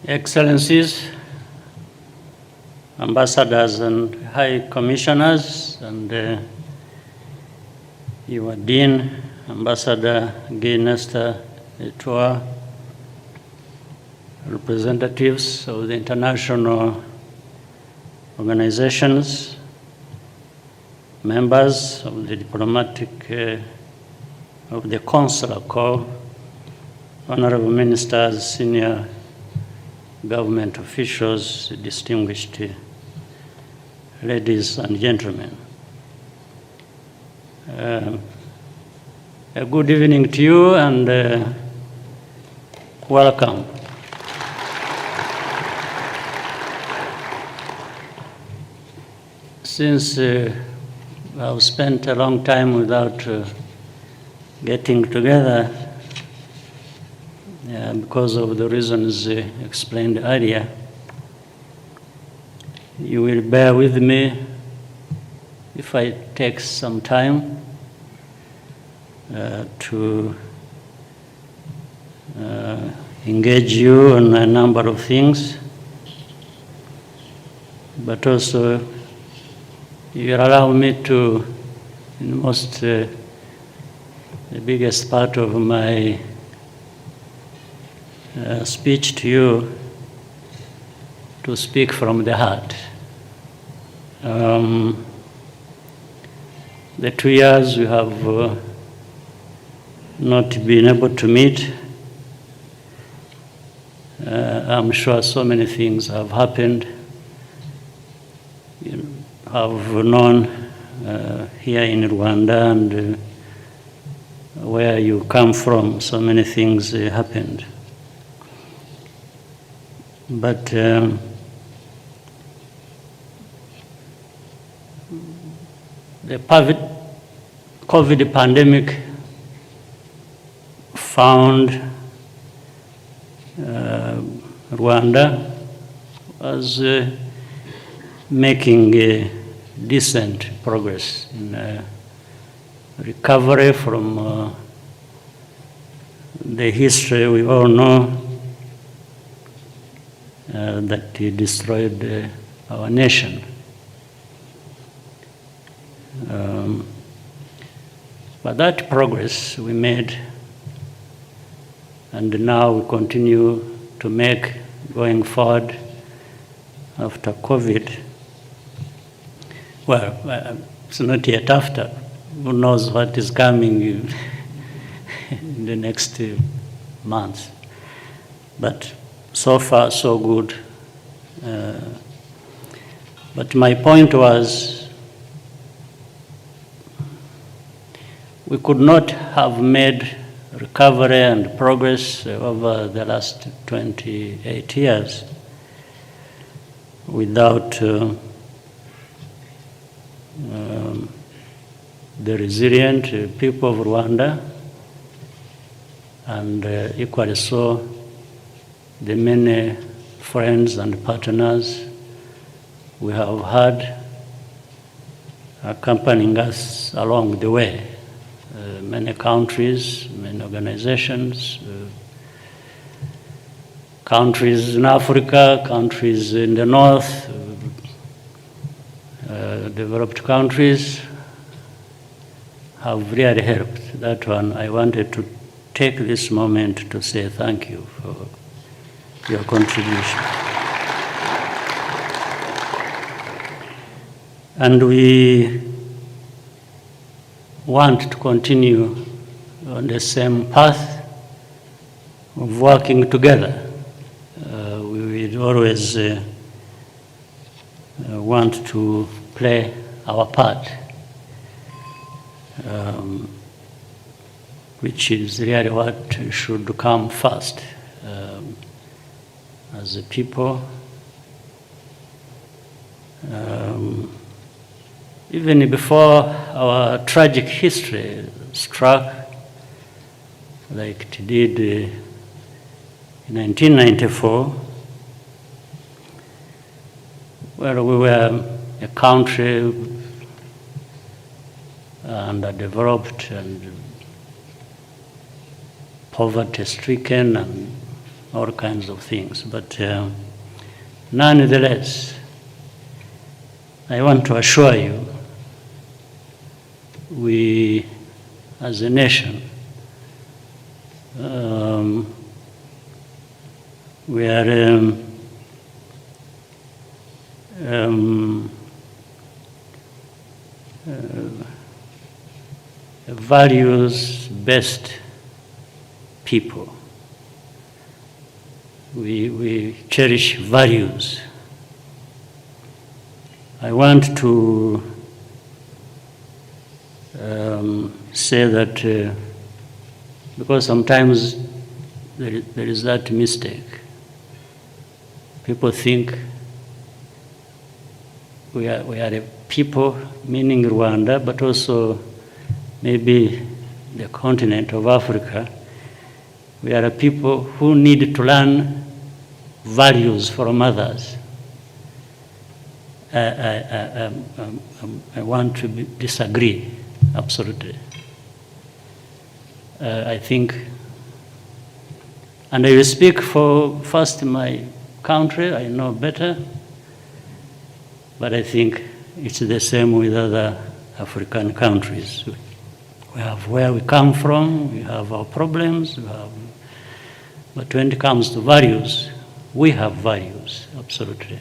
Excellencies, ambassadors and high commissioners, and your Dean, Ambassador Guy Nestor Etua, representatives of the international organizations, members of the diplomatic, of the consular corps, honorable ministers, senior government officials, distinguished ladies and gentlemen. A good evening to you and welcome. Since I've spent a long time without getting together, because of the reasons explained earlier, you will bear with me if I take some time to engage you on a number of things, but also you will allow me to, in most, the biggest part of my speech to you, to speak from the heart. The 2 years we have not been able to meet, I'm sure so many things have happened. You have known here in Rwanda and where you come from, so many things happened. But the COVID pandemic found Rwanda was making decent progress in recovery from the history we all know that destroyed our nation. But that progress we made, and now we continue to make going forward after COVID. Well, it's not yet after. Who knows what is coming in the next months. But so far, so good. But my point was, we could not have made recovery and progress over the last 28 years without the resilient people of Rwanda, and equally so, the many friends and partners we have had accompanying us along the way. Many countries, many organizations, countries in Africa, countries in the north, developed countries have really helped. That one, I wanted to take this moment to say thank you for your contribution. And we want to continue on the same path of working together. We will always want to play our part, which is really what should come first. As a people, even before our tragic history struck, like it did in 1994, where we were a country underdeveloped and poverty-stricken and all kinds of things. But nonetheless, I want to assure you, we, as a nation, we are values-based people. We cherish values. I want to say that because sometimes there is that mistake. People think we are a people, meaning Rwanda, but also maybe the continent of Africa. We are a people who need to learn values from others. I want to disagree, absolutely. I think, and I will speak for first my country, I know better, but I think it's the same with other African countries. We have where we come from, we have our problems, but when it comes to values, we have values, absolutely.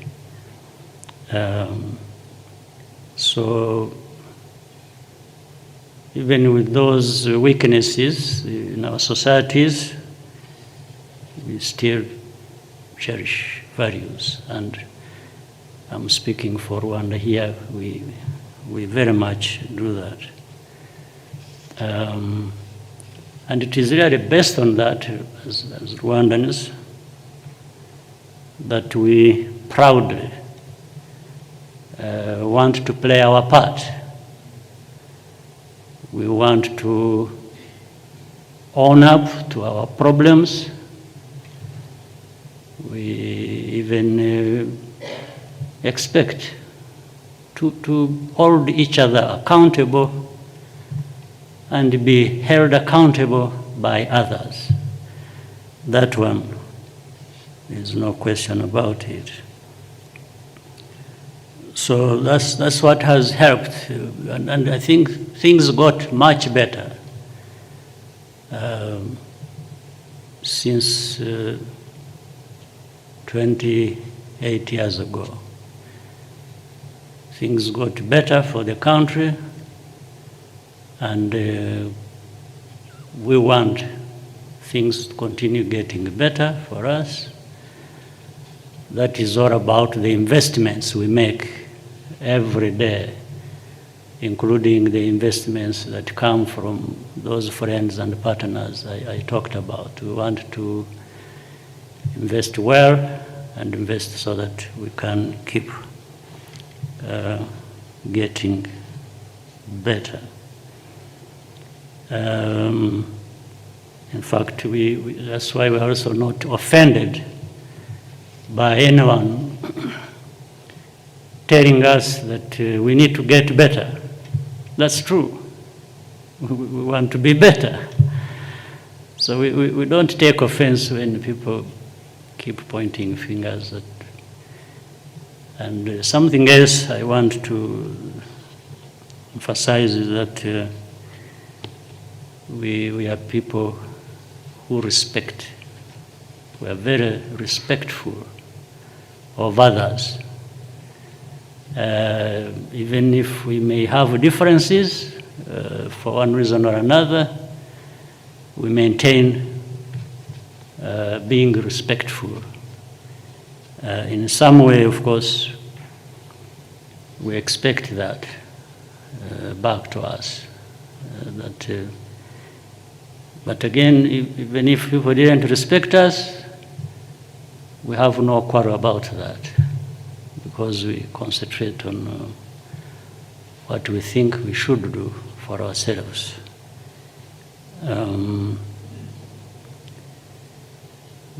So even with those weaknesses in our societies, we still cherish values. And I'm speaking for Rwanda here, we very much do that. And it is really based on that, as Rwandans, that we proudly want to play our part. We want to own up to our problems. We even expect to hold each other accountable and be held accountable by others. That one, there's no question about it. So that's what has helped, and I think things got much better since 28 years ago. Things got better for the country, and we want things to continue getting better for us. That is all about the investments we make every day, including the investments that come from those friends and partners I talked about. We want to invest well and invest so that we can keep getting better. In fact, that's why we're also not offended by anyone telling us that we need to get better. That's true. We want to be better. So we don't take offense when people keep pointing fingers at. And something else I want to emphasize is that we are people who respect. We are very respectful of others. Even if we may have differences for one reason or another, we maintain being respectful. In some way, of course, we expect that back to us. But again, even if people didn't respect us, we have no quarrel about that, because we concentrate on what we think we should do for ourselves.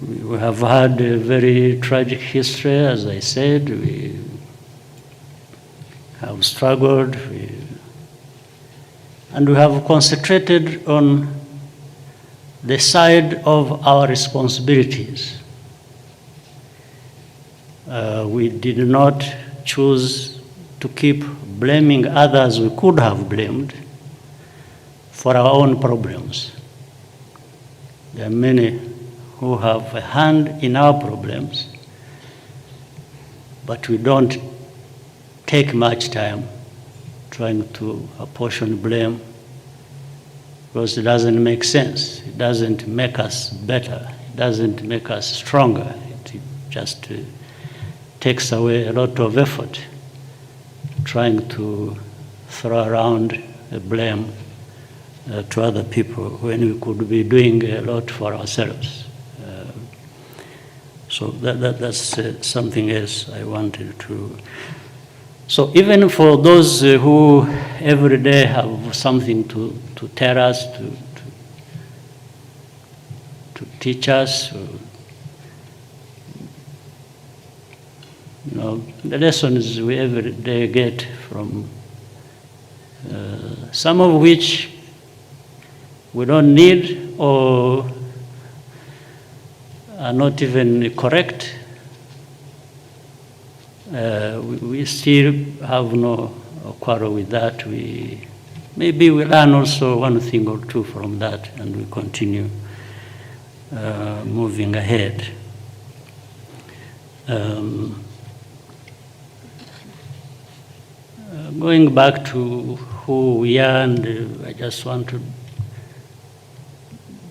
We have had a very tragic history, as I said. We have struggled, and we have concentrated on the side of our responsibilities. We did not choose to keep blaming others we could have blamed for our own problems. There are many who have a hand in our problems, but we don't take much time trying to apportion blame, because it doesn't make sense. It doesn't make us better. It doesn't make us stronger. It just takes away a lot of effort trying to throw around the blame to other people when we could be doing a lot for ourselves. So that's something else I wanted to. So even for those who every day have something to tell us, to teach us, the lessons we every day get from some of which we don't need or are not even correct, we still have no quarrel with that. Maybe we learn also one thing or two from that, and we continue moving ahead. Going back to who we are, and I just want to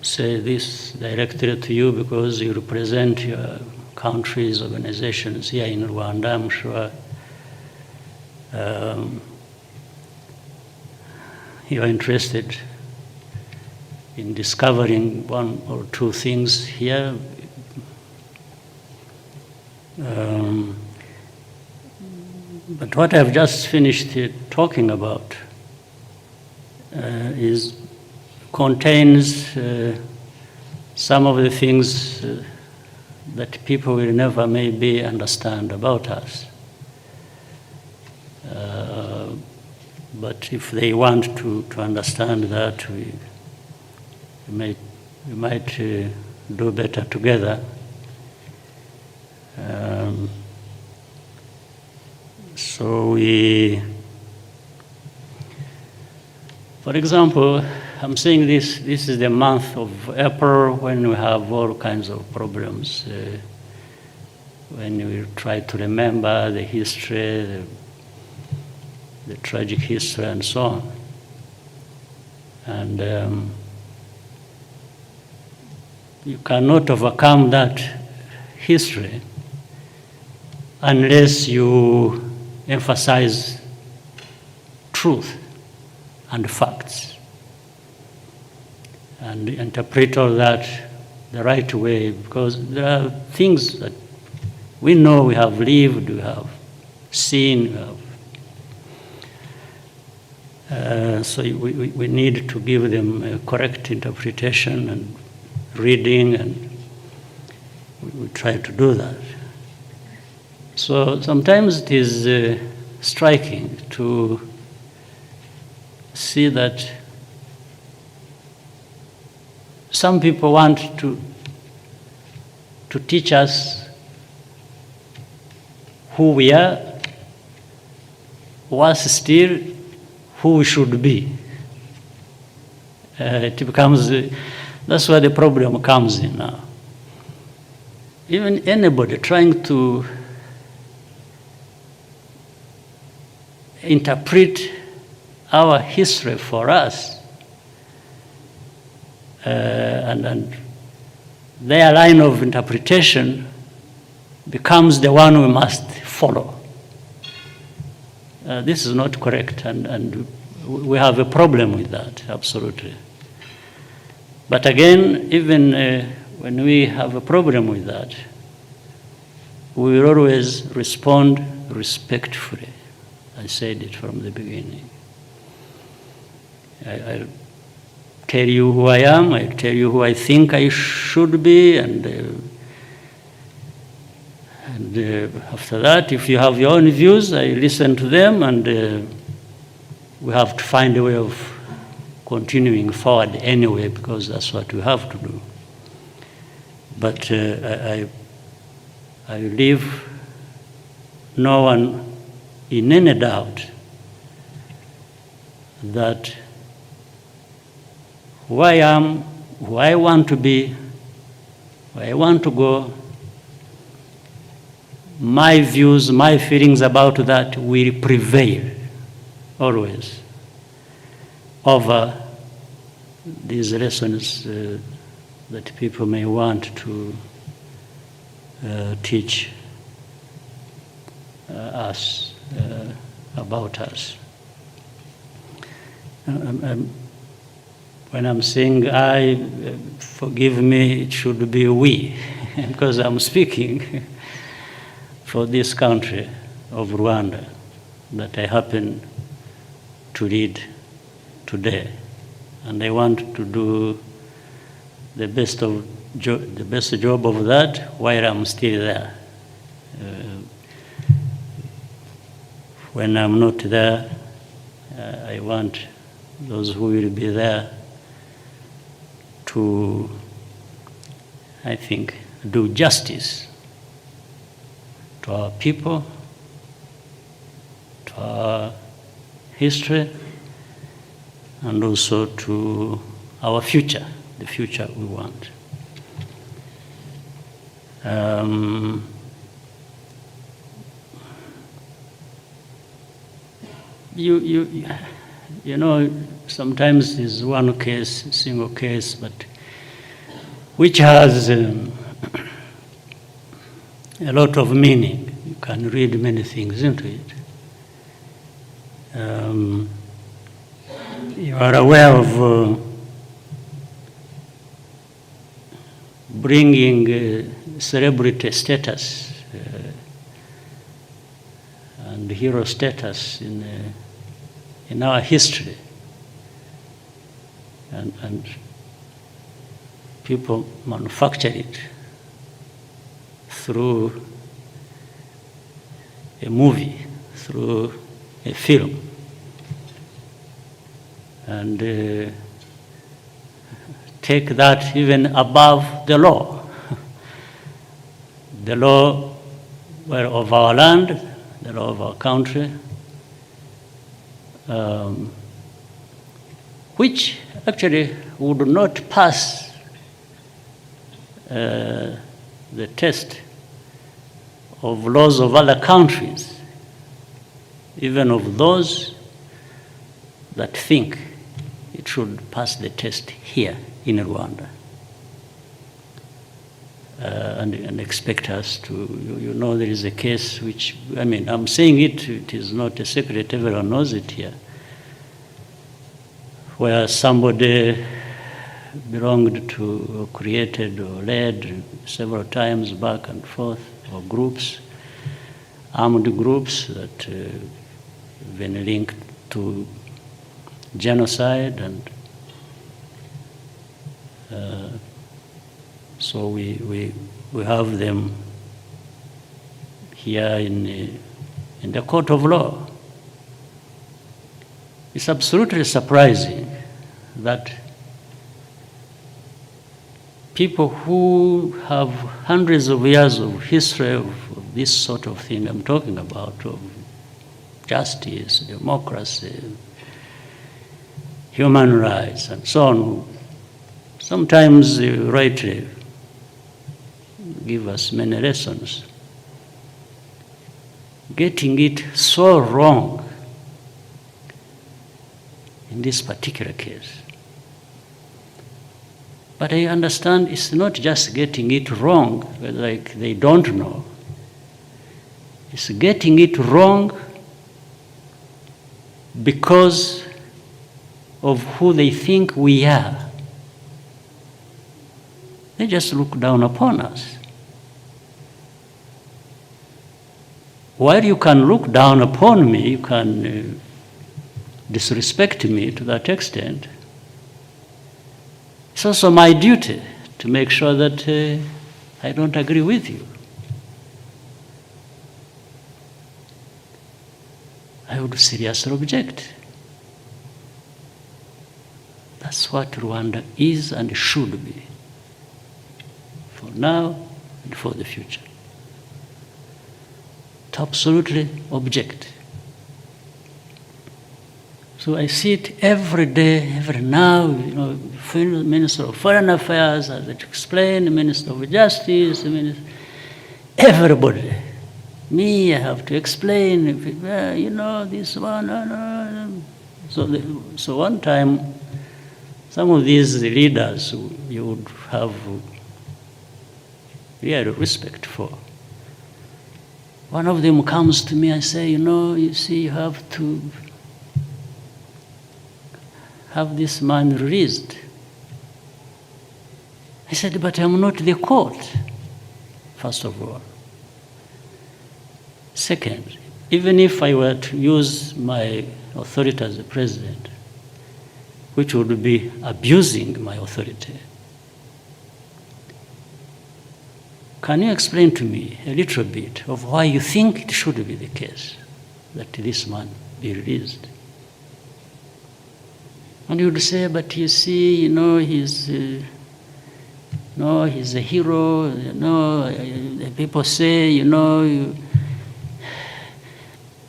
say this directly to you because you represent your countries, organizations here in Rwanda. I'm sure you're interested in discovering one or two things here. But what I've just finished talking about contains some of the things that people will never maybe understand about us. But if they want to understand that, we might do better together. So for example, I'm saying this is the month of April when we have all kinds of problems. When we try to remember the history, the tragic history and so on. And you cannot overcome that history unless you emphasize truth and facts and interpret all that the right way, because there are things that we know, we have lived, we have seen, we have, so we need to give them a correct interpretation and reading, and we try to do that. So sometimes it is striking to see that some people want to teach us who we are, worse still, who we should be. It becomes, that's where the problem comes in now. Even anybody trying to interpret our history for us, and their line of interpretation becomes the one we must follow. This is not correct, and we have a problem with that, absolutely. But again, even when we have a problem with that, we will always respond respectfully. I said it from the beginning. I'll tell you who I am, I'll tell you who I think I should be, and after that, if you have your own views, I listen to them, and we have to find a way of continuing forward anyway, because that's what we have to do. But I leave no one in any doubt that who I am, who I want to be, where I want to go, my views, my feelings about that will prevail always over these lessons that people may want to teach us about us. When I'm saying I, forgive me, it should be we, because I'm speaking for this country of Rwanda that I happen to lead today. And I want to do the best job of that while I'm still there. When I'm not there, I want those who will be there to, I think, do justice to our people, to our history, and also to our future, the future we want. You know, sometimes there's one case, single case, but which has a lot of meaning. You can read many things into it. You are aware of bringing celebrity status and hero status in our history, and people manufacture it through a movie, through a film, and take that even above the law. The law of our land, the law of our country, which actually would not pass the test of laws of other countries, even of those that think it should pass the test here in Rwanda. And expect us to, you know, there is a case which, I mean, I'm saying it is not a secret, everyone knows it here, where somebody belonged to, or created, or led several times back and forth, or groups, armed groups that been linked to genocide, and so we have them here in the court of law. It's absolutely surprising that people who have hundreds of years of history of this sort of thing I'm talking about, of justice, democracy, human rights, and so on, sometimes rightly give us many lessons. Getting it so wrong in this particular case. But I understand it's not just getting it wrong, like they don't know. It's getting it wrong because of who they think we are. They just look down upon us. While you can look down upon me, you can disrespect me to that extent, it's also my duty to make sure that I don't agree with you. I would seriously object. That's what Rwanda is and should be, for now and for the future. to absolutely object. So I see it every day, every now, Minister of Foreign Affairs has to explain, Minister of Justice, everybody. Me, I have to explain, this one. So one time, some of these leaders you would have real respect for. One of them comes to me and say, you see, you have to have this man released. I said, but I'm not the court, first of all. Second, even if I were to use my authority as the president, which would be abusing my authority, can you explain to me a little bit of why you think it should be the case that this man be released? And you would say, but you see, he's a hero. People say,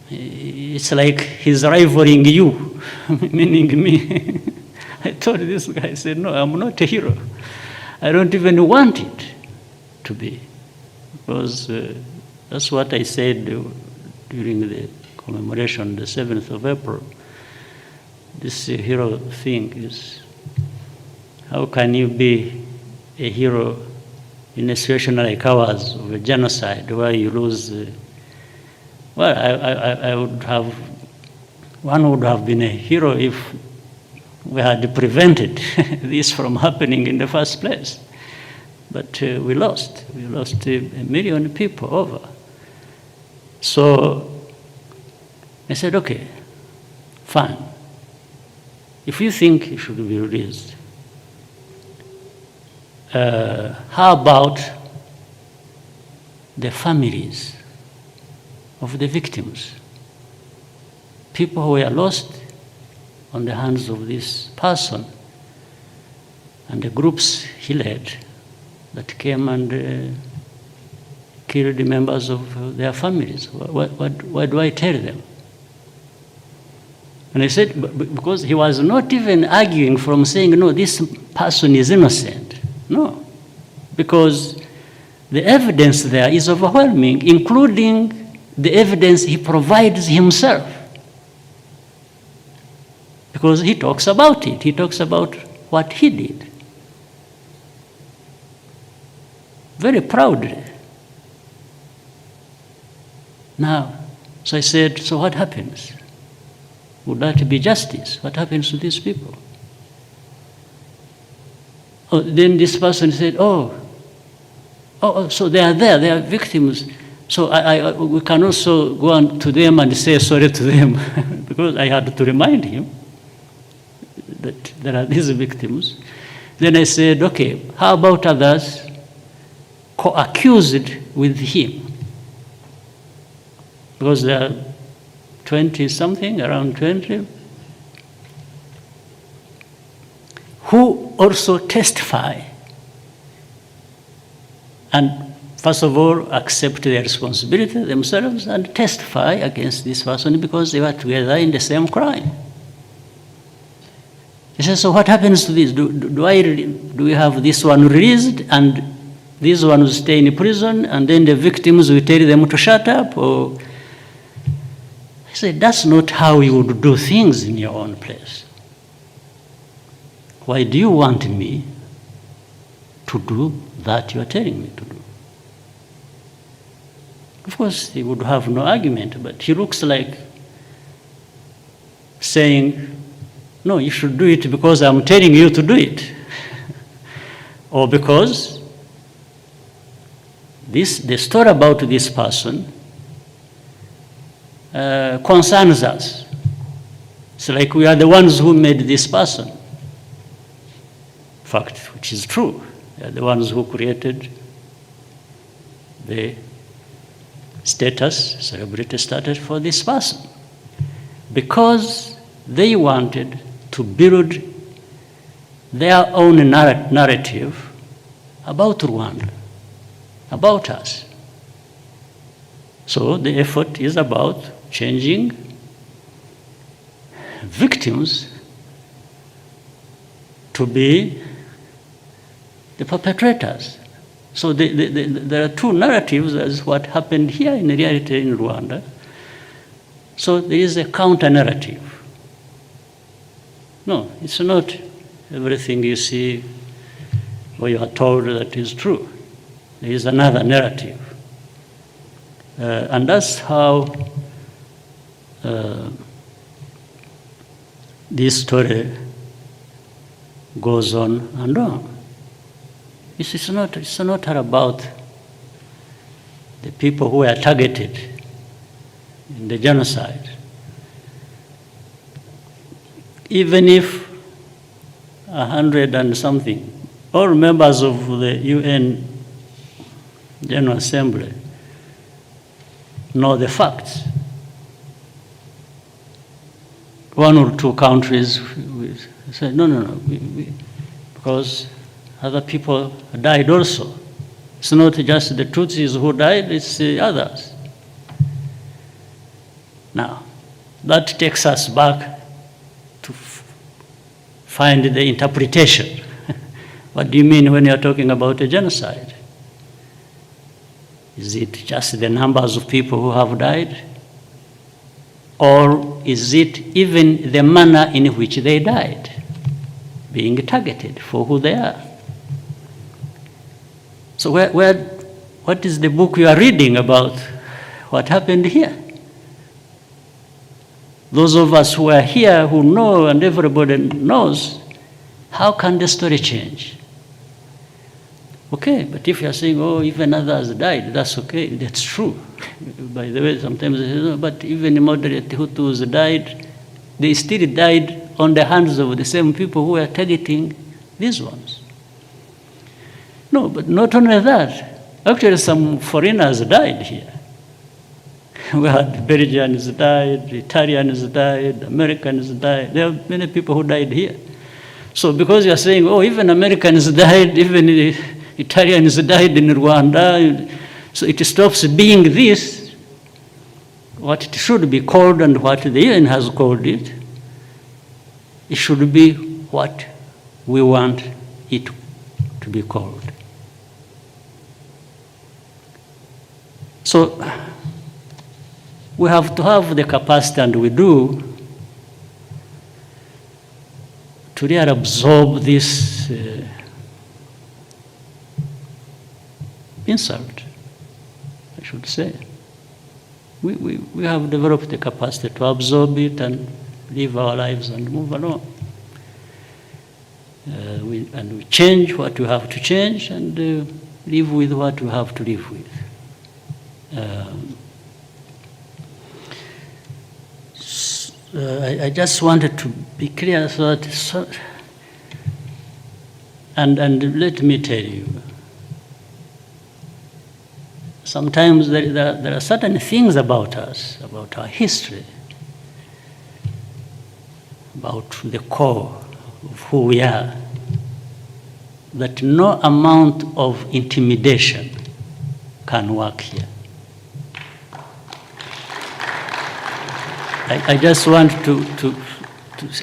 it's like he's rivaling you, meaning me. I told this guy, I said, no, I'm not a hero. I don't even want it to be, because that's what I said during the commemoration, the 7th of April. This hero thing is, how can you be a hero in a situation like ours of a genocide where you lose? One would have been a hero if we had prevented this from happening in the first place. But we lost a million people over. So I said, okay, fine. If you think it should be released, how about the families of the victims? People who were lost on the hands of this person and the groups he led that came and killed the members of their families. What do I tell them? And I said, because he was not even arguing from saying, no, this person is innocent. No, because the evidence there is overwhelming, including the evidence he provides himself. Because he talks about it. He talks about what he did. Very proudly. Now, so I said, so what happens? Would that be justice? What happens to these people? Oh, then this person said, oh, so they are there, they are victims. So we can also go on to them and say sorry to them, because I had to remind him that there are these victims. Then I said, okay, how about others co-accused with him? Because there are 20-something, around 20, who also testify and first of all accept their responsibility themselves and testify against this person because they were together in the same crime. He says, so what happens to this? Do we have this one released and these ones stay in prison and then the victims, we tell them to shut up? Or I said, that's not how you would do things in your own place. Why do you want me to do that you are telling me to do? Of course, he would have no argument, but he looks like saying, no, you should do it because I'm telling you to do it. Or because the story about this person concerns us. It's like we are the ones who made this person. Fact, which is true. We are the ones who created the status, celebrity status for this person. Because they wanted to build their own narrative about Rwanda, about us. So the effort is about changing victims to be the perpetrators. So there are two narratives as what happened here in reality in Rwanda. So there is a counter-narrative. No, it's not everything you see or you are told that is true. There is another narrative. And that's how this story goes on and on. It's not about the people who were targeted in the genocide. Even if 100 and something, all members of the UN General Assembly know the facts. One or two countries say, no, because other people died also. It's not just the Tutsis who died, it's the others. Now, that takes us back to find the interpretation. What do you mean when you're talking about a genocide? Is it just the numbers of people who have died? Or is it even the manner in which they died, being targeted for who they are? So what is the book you are reading about what happened here? Those of us who are here, who know, and everybody knows, how can the story change? Okay, but if you are saying, oh, even others died, that's okay, that's true. By the way, sometimes they say, no, but even moderate Hutus died, they still died on the hands of the same people who were targeting these ones. No, but not only that, actually some foreigners died here. We had Belgians died, Italians died, Americans died. There are many people who died here. So because you are saying, oh, even Americans died, even Italians died in Rwanda, so it stops being this, what it should be called and what the UN has called it. It should be what we want it to be called. So we have to have the capacity, and we do, to really absorb this insult, I should say. We have developed the capacity to absorb it and live our lives and move along. We change what we have to change and live with what we have to live with. I just wanted to be clear so that, and let me tell you, sometimes there are certain things about us, about our history, about the core of who we are, that no amount of intimidation can work here. I just want to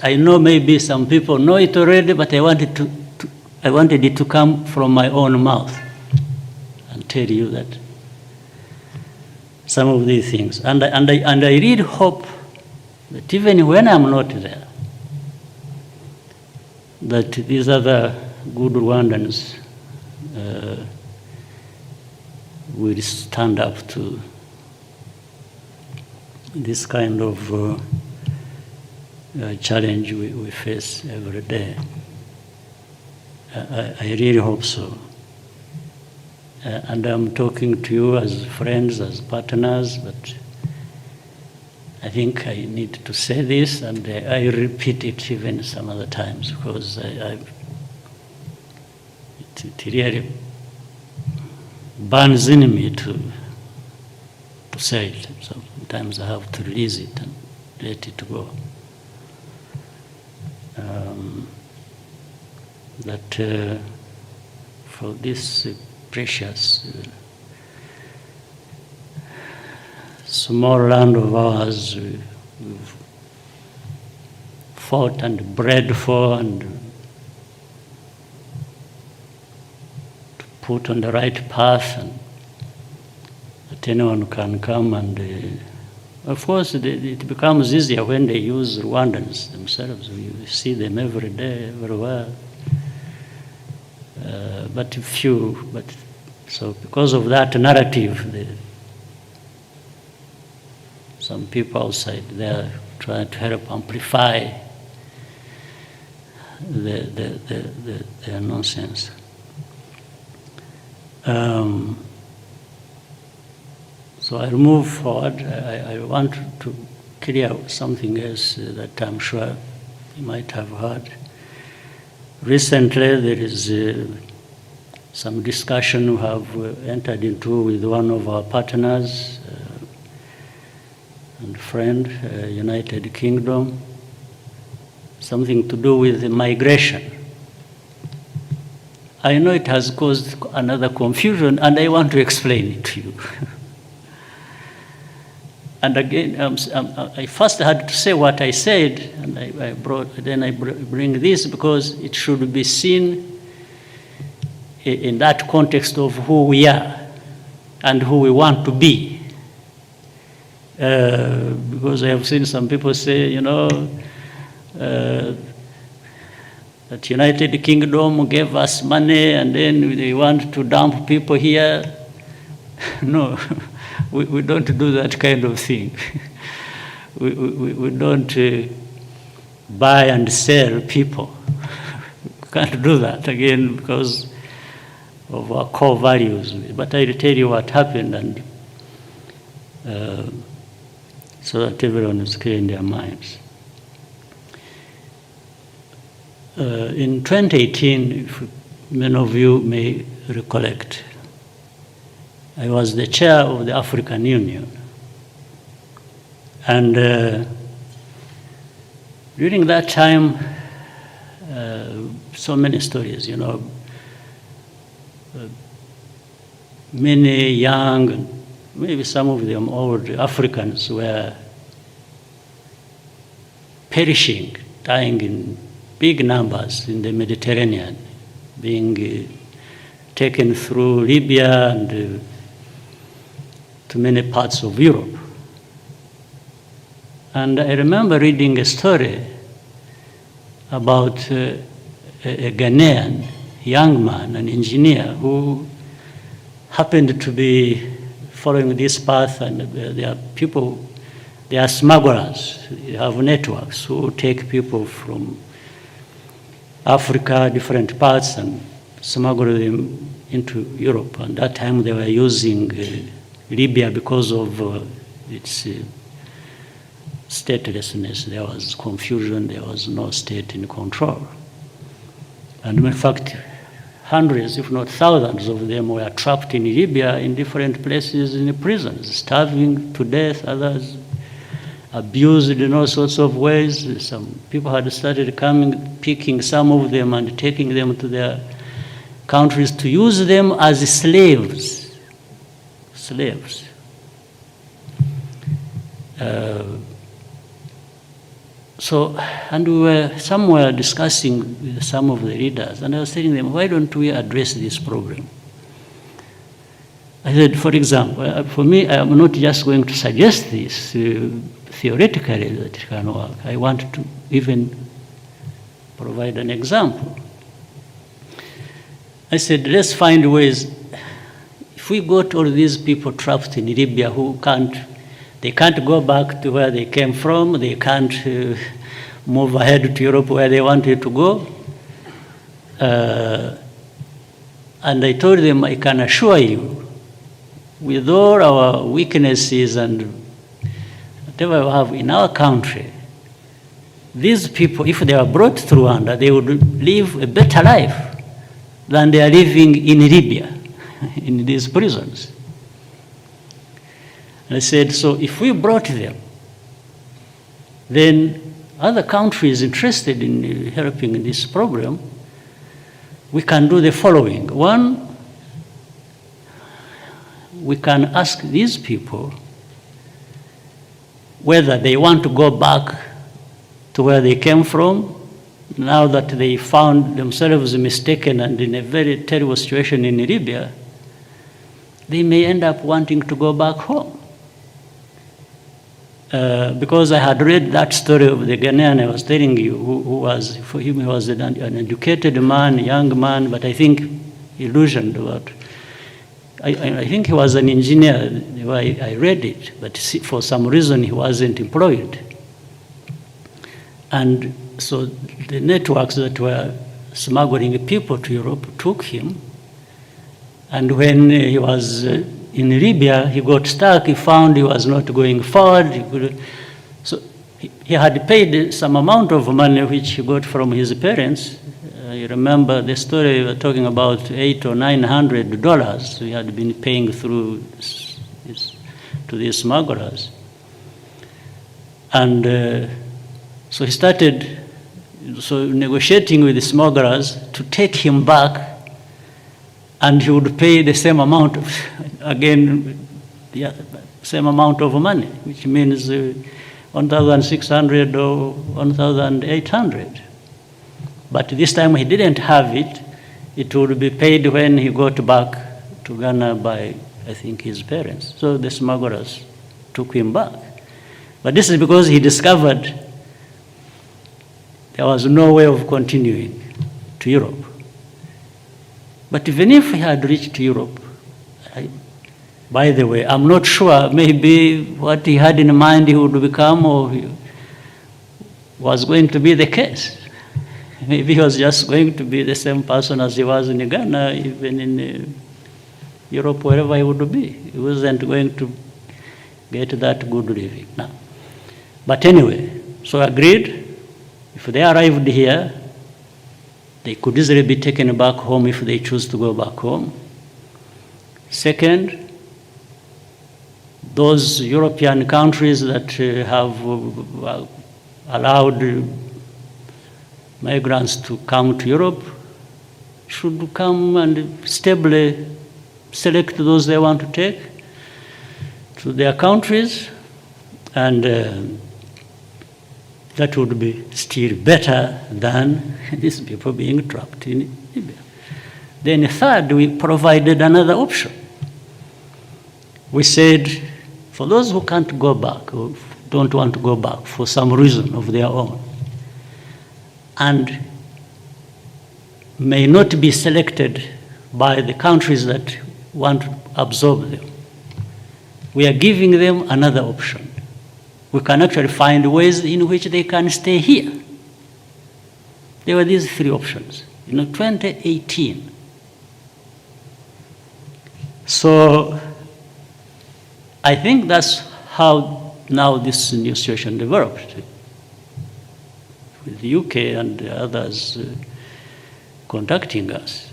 I know maybe some people know it already, but I wanted it to come from my own mouth and tell you that some of these things. And I really hope that even when I'm not there, that these other good Rwandans will stand up to this kind of challenge we face every day. I really hope so. And I'm talking to you as friends, as partners, but I think I need to say this, and I repeat it even some other times, because it really burns in me to say it. So sometimes I have to release it and let it go. That for this precious small land of ours we've fought and bred for and to put on the right path, and that anyone can come and of course it becomes easier when they use Rwandans themselves. We see them every day, everywhere. But few, so because of that narrative, some people outside there trying to help amplify their nonsense. So I'll move forward. I want to clear something else that I'm sure you might have heard. Recently, there is some discussion we have entered into with one of our partners and friend, United Kingdom, something to do with migration. I know it has caused another confusion, and I want to explain it to you. And again, I first had to say what I said, and I bring this because it should be seen in that context of who we are and who we want to be. Because I have seen some people say, that United Kingdom gave us money and then they want to dump people here. No. We don't do that kind of thing. We don't buy and sell people. We can't do that, again, because of our core values. But I'll tell you what happened, and so that everyone is clear in their minds. In 2018, if many of you may recollect, I was the chair of the African Union. And during that time, so many stories, many young, maybe some of them old Africans were perishing, dying in big numbers in the Mediterranean, being taken through Libya and to many parts of Europe. And I remember reading a story about a Ghanaian young man, an engineer, who happened to be following this path, and there are people, they are smugglers, they have networks who take people from Africa, different parts, and smuggle them into Europe. And that time they were using Libya because of its statelessness. There was confusion, there was no state in control. And in fact, hundreds, if not thousands of them were trapped in Libya in different places in the prisons, starving to death, others abused in all sorts of ways. Some people had started coming, picking some of them and taking them to their countries to use them as slaves. And we were somewhere discussing with some of the leaders, and I was telling them, why don't we address this problem? I said, for example, for me, I am not just going to suggest this theoretically that it can work. I want to even provide an example. I said, let's find ways. If we got all these people trapped in Libya who they can't go back to where they came from, they can't move ahead to Europe where they wanted to go. And I told them, I can assure you, with all our weaknesses and whatever we have in our country, these people, if they were brought to Rwanda, they would live a better life than they are living in Libya, in these prisons. And I said, so if we brought them, then other countries interested in helping in this program, we can do the following. One, we can ask these people whether they want to go back to where they came from, now that they found themselves mistaken and in a very terrible situation in Libya, they may end up wanting to go back home. Because I had read that story of the Ghanaian I was telling you, who was, for him, he was an educated man, young man, but I think illusioned about. I think he was an engineer, the way I read it, but for some reason he wasn't employed. And so the networks that were smuggling people to Europe took him. And when he was in Libya, he got stuck, he found he was not going forward. So he had paid some amount of money which he got from his parents. You remember the story we were talking about, $800 or $900 he had been paying through to these smugglers. And so he started negotiating with the smugglers to take him back, and he would pay the same amount of, again, same amount of money, which means 1,600 or 1,800. But this time he didn't have it. It would be paid when he got back to Ghana by, I think, his parents. So the smugglers took him back. But this is because he discovered there was no way of continuing to Europe. But even if he had reached Europe, by the way, I'm not sure, maybe what he had in mind he would become or was going to be the case. Maybe he was just going to be the same person as he was in Ghana, even in Europe, wherever he would be. He wasn't going to get that good living now. But anyway, so agreed, if they arrived here, they could easily be taken back home if they choose to go back home. Second, those European countries that have allowed migrants to come to Europe should come and stably select those they want to take to their countries, and that would be still better than these people being trapped in Libya. Then third, we provided another option. We said, for those who can't go back, or don't want to go back for some reason of their own, and may not be selected by the countries that want to absorb them, we are giving them another option. We can actually find ways in which they can stay here. There were these three options in 2018. So I think that's how now this new situation developed, with the UK and others contacting us.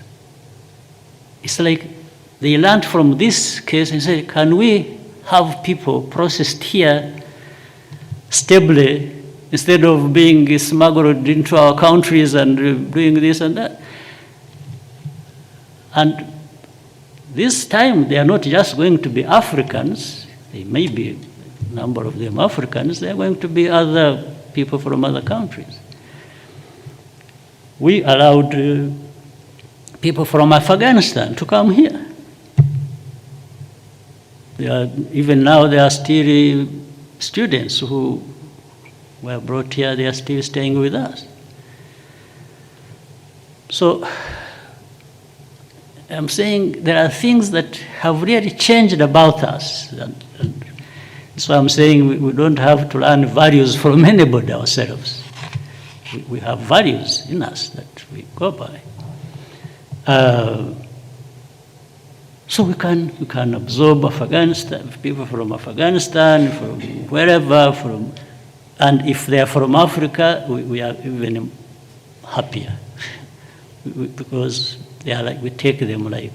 It's like they learned from this case and said, can we have people processed here stably instead of being smuggled into our countries and doing this and that? And this time, they are not just going to be Africans. They may be, a number of them Africans. They are going to be other people from other countries. We allowed people from Afghanistan to come here. Even now, there are still students who were brought here. They are still staying with us. So I'm saying there are things that have really changed about us. And so I'm saying we don't have to learn values from anybody ourselves. We have values in us that we go by. So we can absorb Afghanistan, people from Afghanistan, from wherever, and if they are from Africa, we are even happier because they are like, we take them like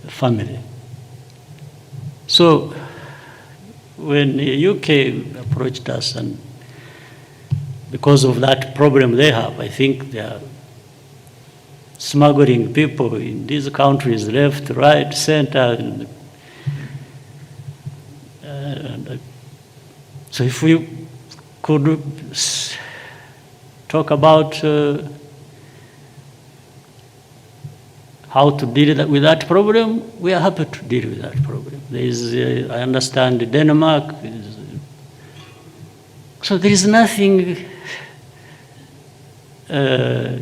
family. So when the UK approached us, and because of that problem they have, I think they are smuggling people in these countries, left, right, center, So if we could talk about how to deal with that problem, we are happy to deal with that problem. There is, I understand Denmark. So there is nothing bad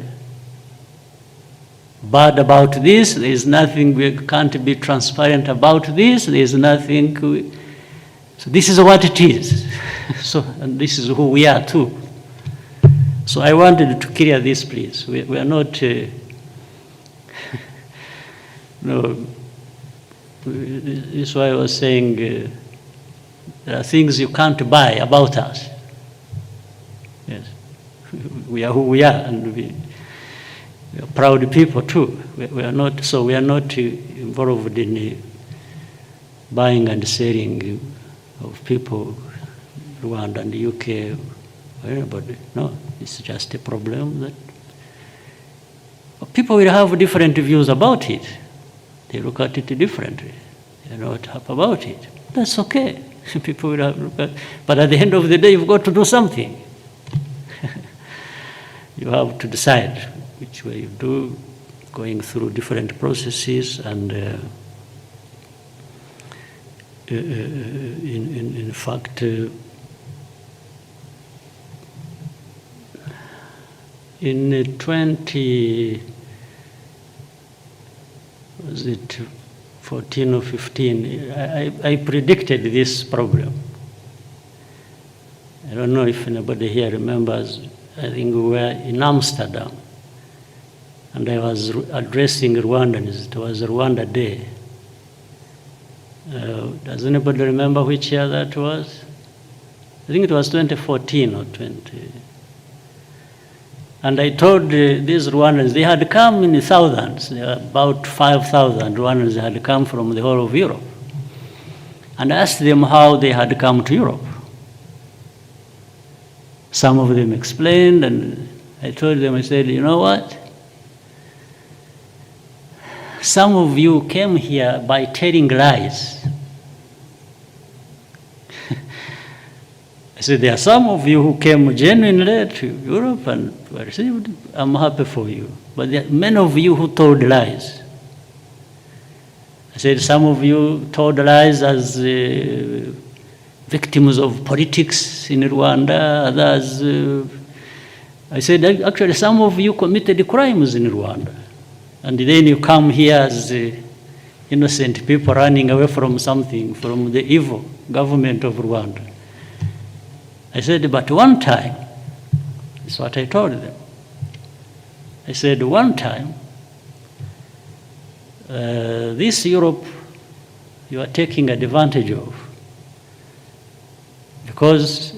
about this. There is nothing we can't be transparent about this. There is nothing. So this is what it is. So, and this is who we are too. So I wanted to clear this, please. We are not. No. This is why I was saying there are things you can't buy about us. Yes, we are who we are, and we are proud people too. We are not. So we are not involved in buying and selling of people, Rwanda and the UK, or anybody. No, it's just a problem that people will have different views about it. They look at it differently. They are not happy about it. That's okay. People will look at, but at the end of the day, you've got to do something. You have to decide which way you do, going through different processes, and in fact, in 2014 or 15, I predicted this problem. I don't know if anybody here remembers. I think we were in Amsterdam, and I was addressing Rwandans. It was Rwanda Day. Does anybody remember which year that was? I think it was 2014 or 20. And I told these Rwandans, they had come in thousands. There were about 5,000 Rwandans had come from the whole of Europe. And I asked them how they had come to Europe. Some of them explained, and I told them, I said, you know what? Some of you came here by telling lies. I said, there are some of you who came genuinely to Europe and were received. I'm happy for you. But there are many of you who told lies. I said, some of you told lies as victims of politics in Rwanda, others. I said, actually, some of you committed crimes in Rwanda. And then you come here as innocent people running away from something, from the evil government of Rwanda. I said, but one time, that's what I told them. I said, one time, this Europe you are taking advantage of. Because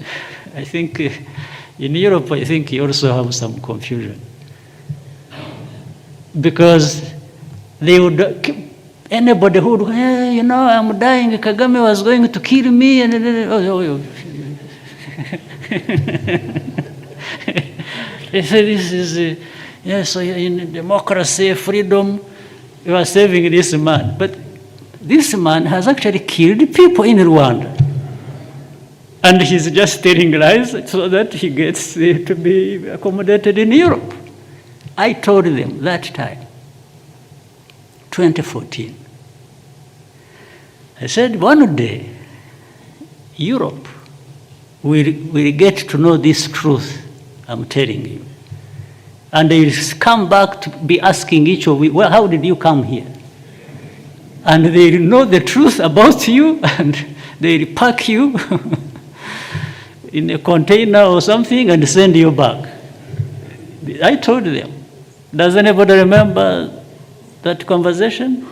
I think in Europe, I think you also have some confusion. Because they would, anybody who would, hey, you know, I'm dying, Kagame was going to kill me, and they say this is, yes, so in democracy, freedom, you are saving this man. But this man has actually killed people in Rwanda. And he's just telling lies so that he gets to be accommodated in Europe. I told them that time, 2014. I said, one day, Europe will get to know this truth, I'm telling you. And they will come back to be asking each of you, well, how did you come here? And they will know the truth about you, and they will pack you in a container or something and send you back. I told them. Does anybody remember that conversation?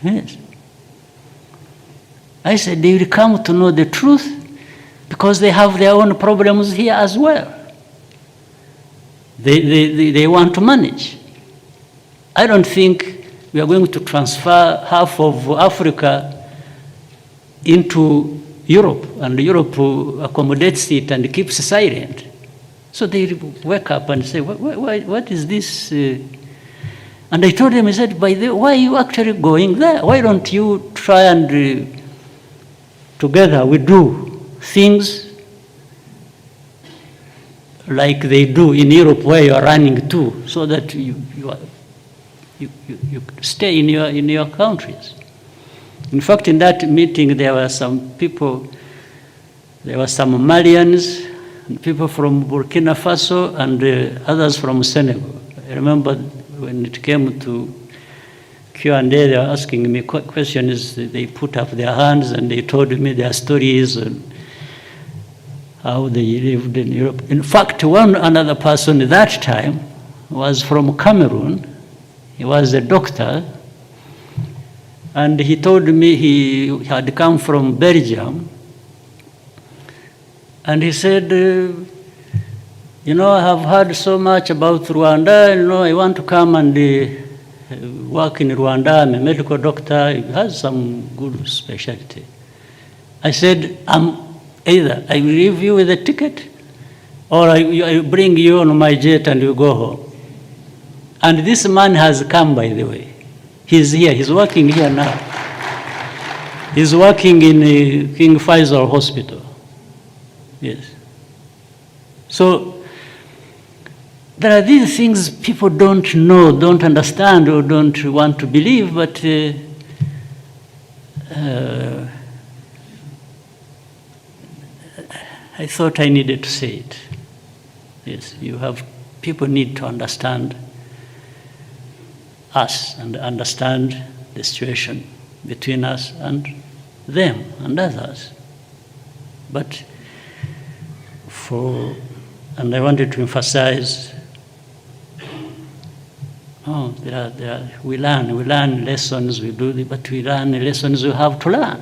Yes. I said they will come to know the truth because they have their own problems here as well. They want to manage. I don't think we are going to transfer half of Africa into Europe, and Europe accommodates it and keeps silent. So they wake up and say, what is this? And I told them, I said, by the way, why are you actually going there? Why don't you try and together we do things like they do in Europe where you are running to, so that you stay in your countries. In fact, in that meeting, there were some people, there were some Malians, people from Burkina Faso, and others from Senegal. I remember when it came to Q&A, they were asking me questions. They put up their hands and they told me their stories and how they lived in Europe. In fact, one another person at that time was from Cameroon. He was a doctor, and he told me he had come from Belgium, and he said, you know, I have heard so much about Rwanda, you know, I want to come and work in Rwanda. I'm a medical doctor. He has some good specialty. I said, either I will leave you with a ticket, or I bring you on my jet and you go home. And this man has come, by the way. He's here. He's working here now. He's working in King Faisal Hospital. Yes. So there are these things people don't know, don't understand, or don't want to believe, but I thought I needed to say it. Yes, people need to understand us and understand the situation between us and them and others. But and I wanted to emphasize, we learn lessons, we do, but we learn lessons we have to learn.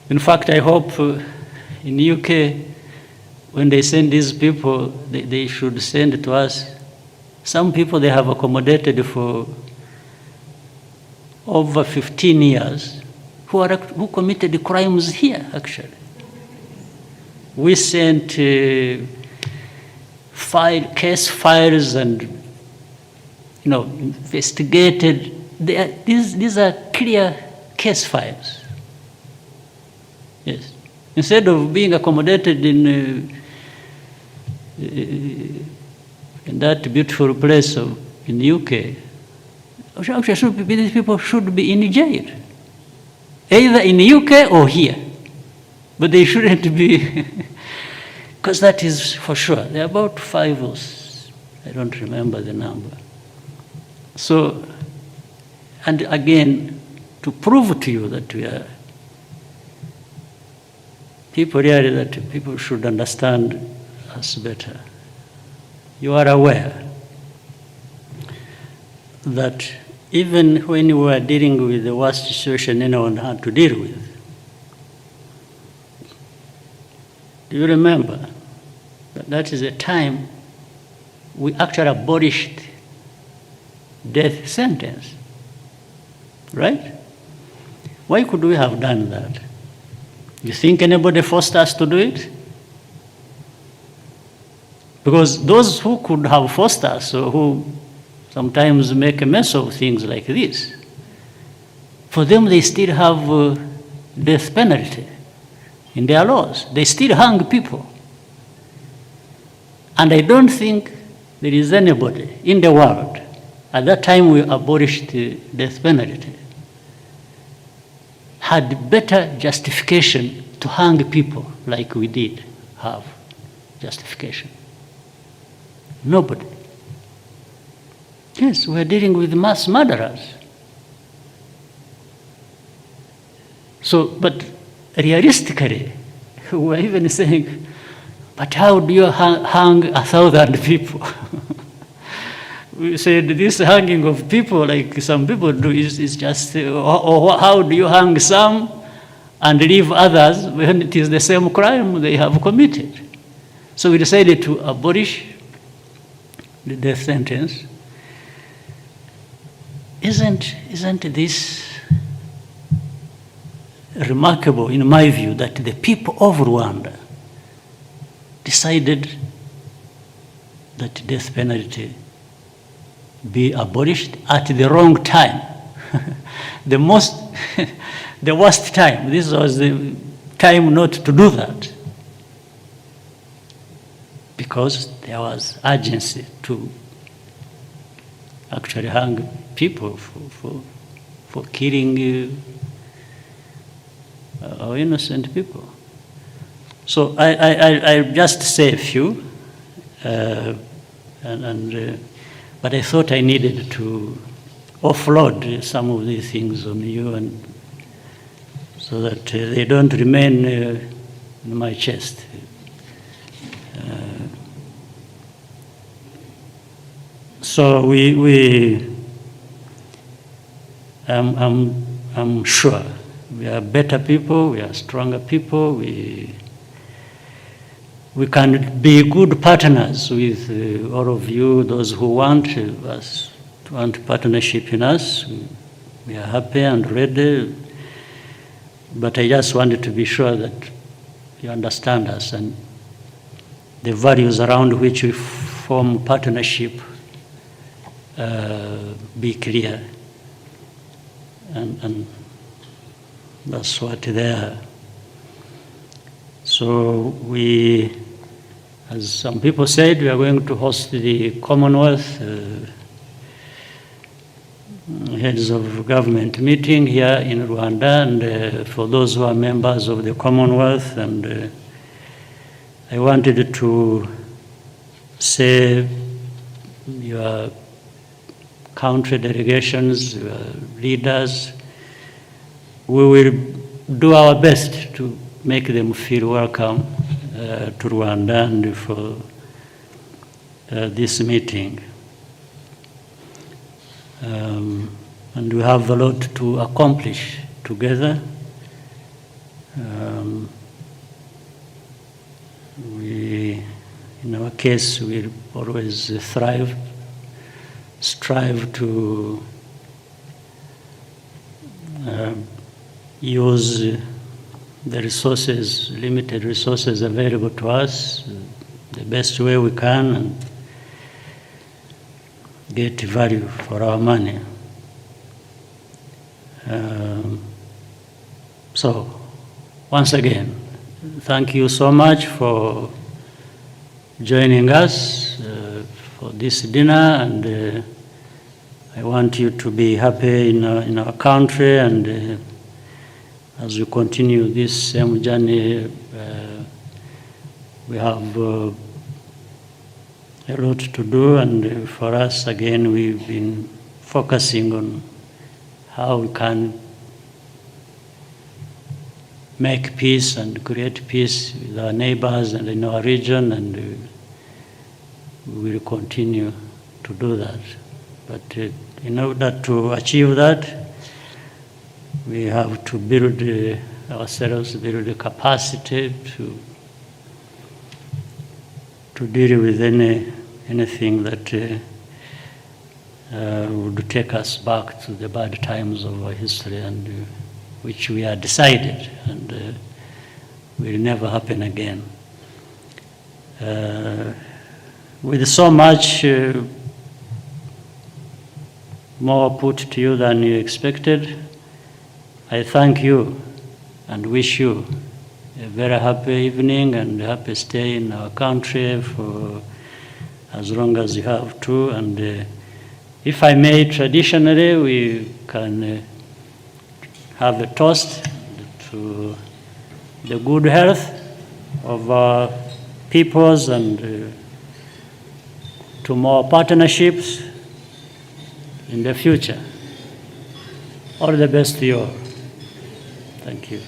In fact, I hope in UK, when they send these people, they should send to us some people they have accommodated for over 15 years who committed crimes here, actually. We sent case files and, investigated. These are clear case files. Yes. Instead of being accommodated in that beautiful place in the UK, actually these people should be in jail, either in the UK or here. But they shouldn't be, because that is for sure. There are about 5 or 6, I don't remember the number. So, and again, to prove to you that we are people really, that people should understand us better. You are aware that even when we were dealing with the worst situation anyone had to deal with, do you remember that is a time we actually abolished death sentence, right? Why could we have done that? You think anybody forced us to do it? Because those who could have forced us, or who sometimes make a mess of things like this, for them they still have death penalty in their laws. They still hang people. And I don't think there is anybody in the world, at that time we abolished the death penalty, had better justification to hang people like we did have justification. Nobody. Yes, we're dealing with mass murderers. So, but realistically, we're even saying, but how do you hang 1,000 people? We said this hanging of people, like some people do, is just, or how do you hang some and leave others when it is the same crime they have committed? So we decided to abolish the death sentence. Isn't this remarkable, in my view, that the people of Rwanda decided that death penalty be abolished at the wrong time? the most, the worst time. This was the time not to do that, because there was urgency to actually hang people for killing our innocent people. So I just say a few, but I thought I needed to offload some of these things on you, and so that they don't remain in my chest. So I'm sure we are better people, we are stronger people, we can be good partners with all of you, those who want us, want partnership in us. We are happy and ready, but I just wanted to be sure that you understand us and the values around which we form partnership be clear. And that's what they are. So we, as some people said, we are going to host the Commonwealth heads of government meeting here in Rwanda, and for those who are members of the Commonwealth, and I wanted to say your country delegations, your leaders, we will do our best to make them feel welcome to Rwanda and for this meeting. And we have a lot to accomplish together. In our case, we always strive to use the resources, limited resources available to us, the best way we can, and get value for our money. So, once again, thank you so much for joining us for this dinner, and I want you to be happy in our country, and as we continue this same journey, we have a lot to do, and for us, again, we've been focusing on how we can make peace and create peace with our neighbors and in our region, and we will continue to do that. But in order to achieve that, we have to build ourselves, build the capacity to deal with anything that would take us back to the bad times of our history, and which we are decided and will never happen again. With so much more put to you than you expected, I thank you and wish you a very happy evening and happy stay in our country for as long as you have to. And if I may, traditionally, we can have a toast to the good health of our peoples and to more partnerships in the future. All the best to you all. Thank you.